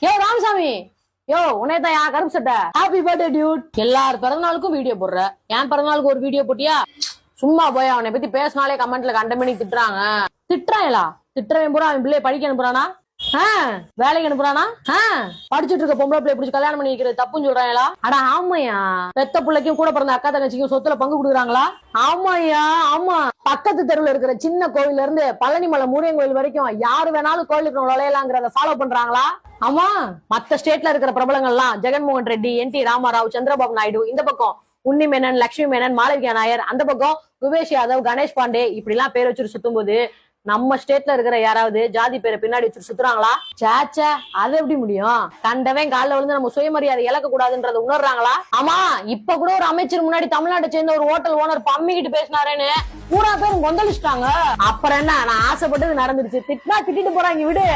யோ ராமசாமி, யோ உன்னையதான் யா கருப்பு சட்டை. Happy birthday Dude. எல்லார் பிறந்தநாளுக்கும் வீடியோ போடுற, என் பிறந்தநாளுக்கு ஒரு வீடியோ போட்டியா? சும்மா போய் அவனை பத்தி பேசினாலே கமெண்ட்ல கண்டமேனி திட்டுறாங்க. திட்டுறாங்களா? திட்டுறவன் பூரா அவன் பிள்ளைய படிக்க அனுப்புறானா, வேலைக்கு அனுப்புறானா? படிச்சுட்டு இருக்க பொம்பளை பிள்ளை பிடிச்சி கல்யாணம் பண்ணி வைக்கிறது தப்புன்னு சொல்றாங்களா? அட ஆமாயா, பெத்த பிள்ளைக்கும் கூட பிறந்த அக்கா தங்கச்சிக்கும் சொத்துல பங்கு கொடுக்குறாங்களா? ஆமாயா ஆமா. பக்கத்து தெருவுல இருக்கிற சின்ன கோவில்ல இருந்து பழனிமலை முருகன் கோயில் வரைக்கும் யாரு வேணாலும் கோயிலுக்கு நுழையலாங்கிறத ஃபாலோ பண்றாங்களா? ஆமா. மத்த ஸ்டேட்ல இருக்கிற பிரபலங்கள்லாம் ஜெகன்மோகன் ரெட்டி, என்.டி. ராமாராவ், சந்திரபாபு நாயுடு இந்த பக்கம், உன்னி மேனன், லட்சுமி மேனன், மாளவிகா நாயர் அந்த பக்கம், குபேஷ் யாதவ், கணேஷ் பாண்டே இப்படி எல்லாம் பேர் வச்சுட்டு சுத்தும் போது நம்ம ஸ்டேட்ல இருக்கிற யாராவது ஜாதி பேரை பின்னாடி வச்சுட்டு சுத்துறாங்களா? சேச்சா, அது எப்படி முடியும்? கண்டவன் காலில் விழுந்து நம்ம சுயமரியாதை இழக்க கூடாதுன்றத உணர்றாங்களா? ஆமா, இப்ப கூட ஒரு அமைச்சர் முன்னாடி தமிழ்நாட்டை சேர்ந்த ஒரு ஹோட்டல் ஓனர் பம்மிக்கிட்டு பேசினாரேன்னு பூரா பேரும் கொந்தளிச்சிட்டாங்க. அப்புறம் என்ன, நான் ஆசைப்பட்டது நடந்துருச்சு. திட்டினா திட்டிட்டு போறாங்க, விடு.